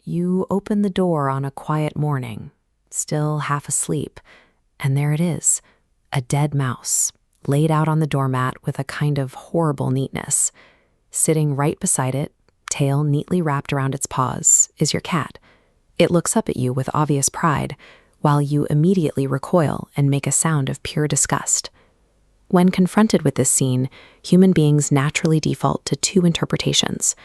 You open the door on a quiet morning, still half asleep, and there it is, a dead mouse, laid out on the doormat with a kind of horrible neatness. Sitting right beside it, tail neatly wrapped around its paws, is your cat. It looks up at you with obvious pride, while you immediately recoil and make a sound of pure disgust. When confronted with this scene, human beings naturally default to two interpretations.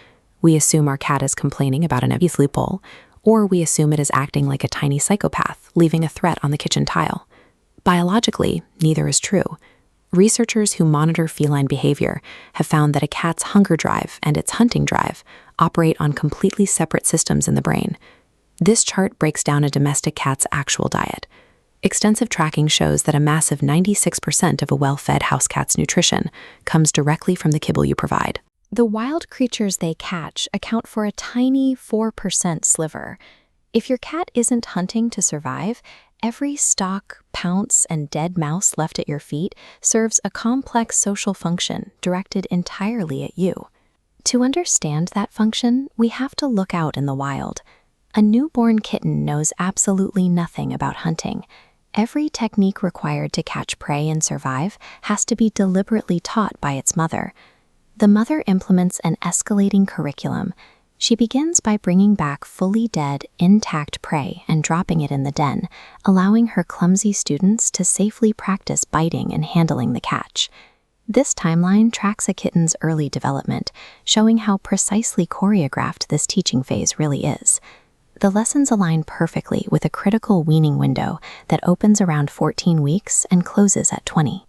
We assume our cat is complaining about an obvious loophole, or we assume it is acting like a tiny psychopath, leaving a threat on the kitchen tile. Biologically, neither is true. Researchers who monitor feline behavior have found that a cat's hunger drive and its hunting drive operate on completely separate systems in the brain. This chart breaks down a domestic cat's actual diet. Extensive tracking shows that a massive 96% of a well-fed house cat's nutrition comes directly from the kibble you provide. The wild creatures they catch account for a tiny 4% sliver. If your cat isn't hunting to survive, every stalk, pounce, and dead mouse left at your feet serves a complex social function directed entirely at you. To understand that function, we have to look out in the wild. A newborn kitten knows absolutely nothing about hunting. Every technique required to catch prey and survive has to be deliberately taught by its mother. The mother implements an escalating curriculum. She begins by bringing back fully dead, intact prey and dropping it in the den, allowing her clumsy students to safely practice biting and handling the catch. This timeline tracks a kitten's early development, showing how precisely choreographed this teaching phase really is. The lessons align perfectly with a critical weaning window that opens around 14 weeks and closes at 20.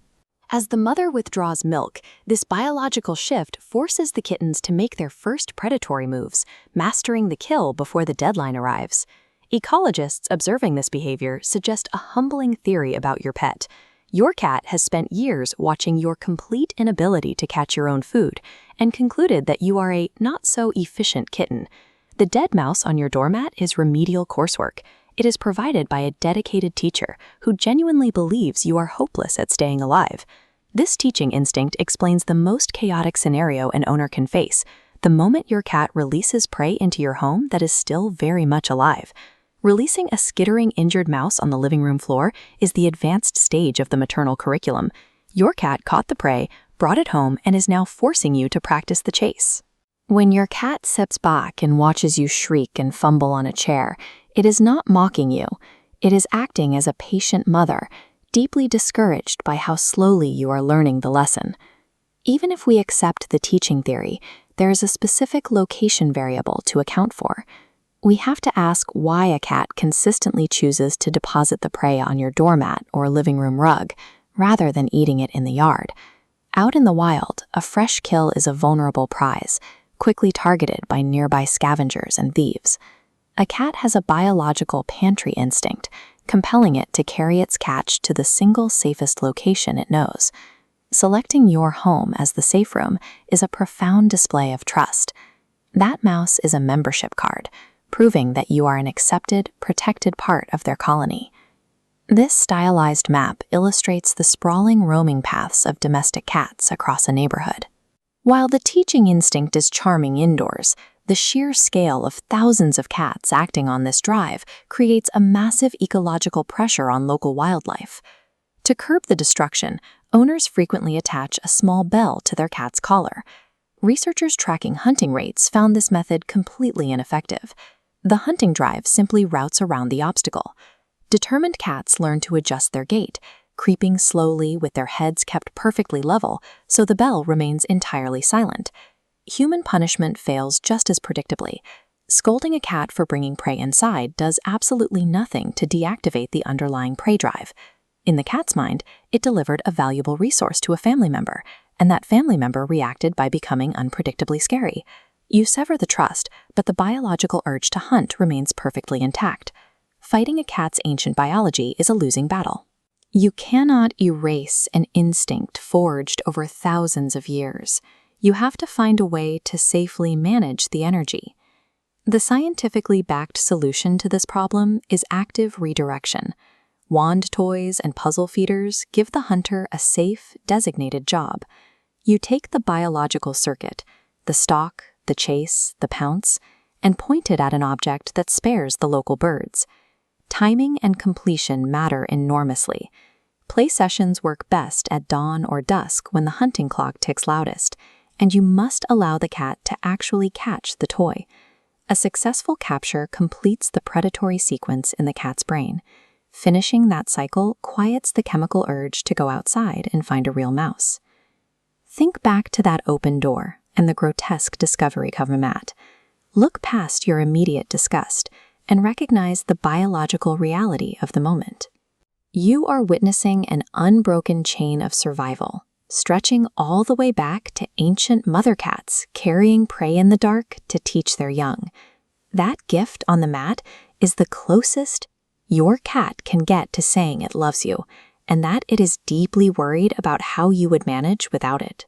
As the mother withdraws milk, this biological shift forces the kittens to make their first predatory moves, mastering the kill before the deadline arrives. Ecologists observing this behavior suggest a humbling theory about your pet. Your cat has spent years watching your complete inability to catch your own food and concluded that you are a not-so-efficient kitten. The dead mouse on your doormat is remedial coursework. It is provided by a dedicated teacher who genuinely believes you are hopeless at staying alive. This teaching instinct explains the most chaotic scenario an owner can face: the moment your cat releases prey into your home that is still very much alive. Releasing a skittering injured mouse on the living room floor is the advanced stage of the maternal curriculum. Your cat caught the prey, brought it home, and is now forcing you to practice the chase. When your cat sits back and watches you shriek and fumble on a chair, it is not mocking you. It is acting as a patient mother, deeply discouraged by how slowly you are learning the lesson. Even if we accept the teaching theory, there is a specific location variable to account for. We have to ask why a cat consistently chooses to deposit the prey on your doormat or living room rug, rather than eating it in the yard. Out in the wild, a fresh kill is a vulnerable prize, quickly targeted by nearby scavengers and thieves. A cat has a biological pantry instinct, compelling it to carry its catch to the single safest location it knows. Selecting your home as the safe room is a profound display of trust. That mouse is a membership card, proving that you are an accepted, protected part of their colony. This stylized map illustrates the sprawling roaming paths of domestic cats across a neighborhood. While the teaching instinct is charming indoors, the sheer scale of thousands of cats acting on this drive creates a massive ecological pressure on local wildlife. To curb the destruction, owners frequently attach a small bell to their cat's collar. Researchers tracking hunting rates found this method completely ineffective. The hunting drive simply routes around the obstacle. Determined cats learn to adjust their gait, creeping slowly with their heads kept perfectly level so the bell remains entirely silent. Human punishment fails just as predictably. Scolding a cat for bringing prey inside does absolutely nothing to deactivate the underlying prey drive. In the cat's mind, it delivered a valuable resource to a family member, and that family member reacted by becoming unpredictably scary. You sever the trust, but the biological urge to hunt remains perfectly intact. Fighting a cat's ancient biology is a losing battle. You cannot erase an instinct forged over thousands of years. You have to find a way to safely manage the energy. The scientifically backed solution to this problem is active redirection. Wand toys and puzzle feeders give the hunter a safe, designated job. You take the biological circuit, the stalk, the chase, the pounce, and point it at an object that spares the local birds. Timing and completion matter enormously. Play sessions work best at dawn or dusk when the hunting clock ticks loudest, and you must allow the cat to actually catch the toy. A successful capture completes the predatory sequence in the cat's brain. Finishing that cycle quiets the chemical urge to go outside and find a real mouse. Think back to that open door and the grotesque discovery of a mat. Look past your immediate disgust and recognize the biological reality of the moment. You are witnessing an unbroken chain of survival, stretching all the way back to ancient mother cats carrying prey in the dark to teach their young. That gift on the mat is the closest your cat can get to saying it loves you, and that it is deeply worried about how you would manage without it.